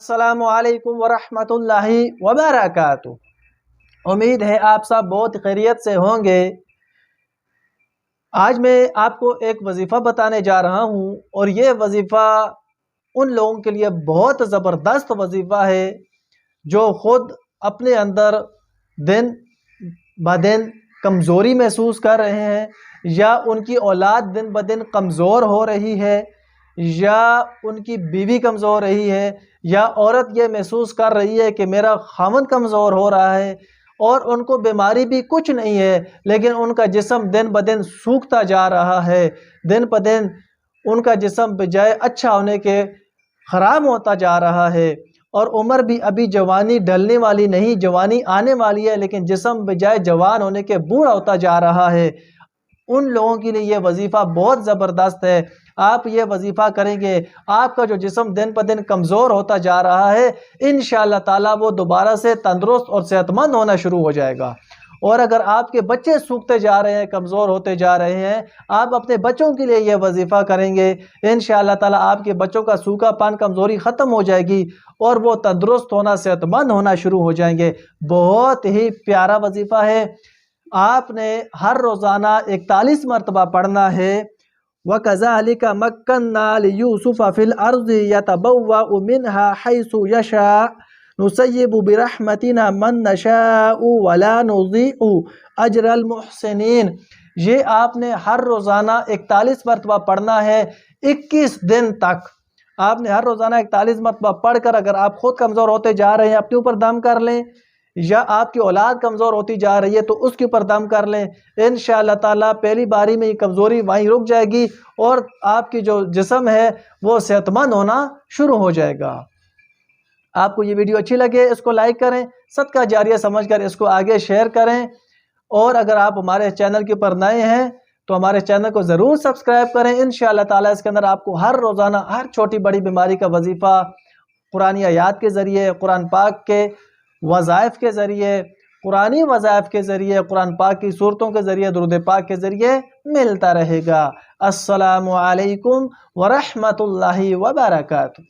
السلام علیکم ورحمۃ اللہ وبرکاتہ۔ امید ہے آپ سب بہت خیریت سے ہوں گے۔ آج میں آپ کو ایک وظیفہ بتانے جا رہا ہوں، اور یہ وظیفہ ان لوگوں کے لیے بہت زبردست وظیفہ ہے جو خود اپنے اندر دن بدن کمزوری محسوس کر رہے ہیں، یا ان کی اولاد دن بدن کمزور ہو رہی ہے، یا ان کی بیوی کمزور ہو رہی ہے، یا عورت یہ محسوس کر رہی ہے کہ میرا خاوند کمزور ہو رہا ہے، اور ان کو بیماری بھی کچھ نہیں ہے، لیکن ان کا جسم دن بدن سوکھتا جا رہا ہے، دن بدن ان کا جسم بجائے اچھا ہونے کے خراب ہوتا جا رہا ہے، اور عمر بھی ابھی جوانی ڈلنے والی نہیں، جوانی آنے والی ہے، لیکن جسم بجائے جوان ہونے کے بوڑھا ہوتا جا رہا ہے۔ ان لوگوں کے لیے یہ وظیفہ بہت زبردست ہے۔ آپ یہ وظیفہ کریں گے، آپ کا جو جسم دن پہ دن کمزور ہوتا جا رہا ہے، انشاءاللہ تعالیٰ وہ دوبارہ سے تندرست اور صحت مند ہونا شروع ہو جائے گا۔ اور اگر آپ کے بچے سوکھتے جا رہے ہیں، کمزور ہوتے جا رہے ہیں، آپ اپنے بچوں کے لیے یہ وظیفہ کریں گے، انشاءاللہ تعالیٰ آپ کے بچوں کا سوکھا پان کمزوری ختم ہو جائے گی، اور وہ تندرست ہونا صحت مند ہونا شروع ہو جائیں گے۔ بہت ہی پیارا وظیفہ ہے۔ آپ نے ہر روزانہ 41 مرتبہ پڑھنا ہے۔ وَكَذَلِكَ مَكَّنَّا لِيُوسُفَ فِي الْأَرْضِ يَتَبَوَّأُ مِنْهَا حَيْثُ يَشَاءُ نُصَيِّبُ بِرَحْمَتِنَا مَن نَّشَاءُ وَلَا نُضِيعُ أَجْرَ الْمُحْسِنِينَ۔ یہ آپ نے ہر روزانہ 41 مرتبہ پڑھنا ہے، 21 دن تک۔ آپ نے ہر روزانہ 41 مرتبہ پڑھ کر اگر آپ خود کمزور ہوتے جا رہے ہیں، اپنے اوپر دم کر لیں، یا آپ کی اولاد کمزور ہوتی جا رہی ہے تو اس کے اوپر دم کر لیں، انشاءاللہ تعالیٰ پہلی باری میں یہ کمزوری وہیں رک جائے گی، اور آپ کی جو جسم ہے وہ صحت مند ہونا شروع ہو جائے گا۔ آپ کو یہ ویڈیو اچھی لگے اس کو لائک کریں، صدقہ جاریہ سمجھ کر اس کو آگے شیئر کریں، اور اگر آپ ہمارے چینل کے اوپر نئے ہیں تو ہمارے چینل کو ضرور سبسکرائب کریں۔ انشاءاللہ تعالیٰ اس کے اندر آپ کو ہر روزانہ ہر چھوٹی بڑی بیماری کا وظیفہ قرآنی آیات کے ذریعے، قرآن پاک کے وظائف کے ذریعے، قرآنی وظائف کے ذریعے، قرآن پاک کی صورتوں کے ذریعے، درود پاک کے ذریعے ملتا رہے گا۔ السلام علیکم ورحمۃ اللہ وبرکاتہ۔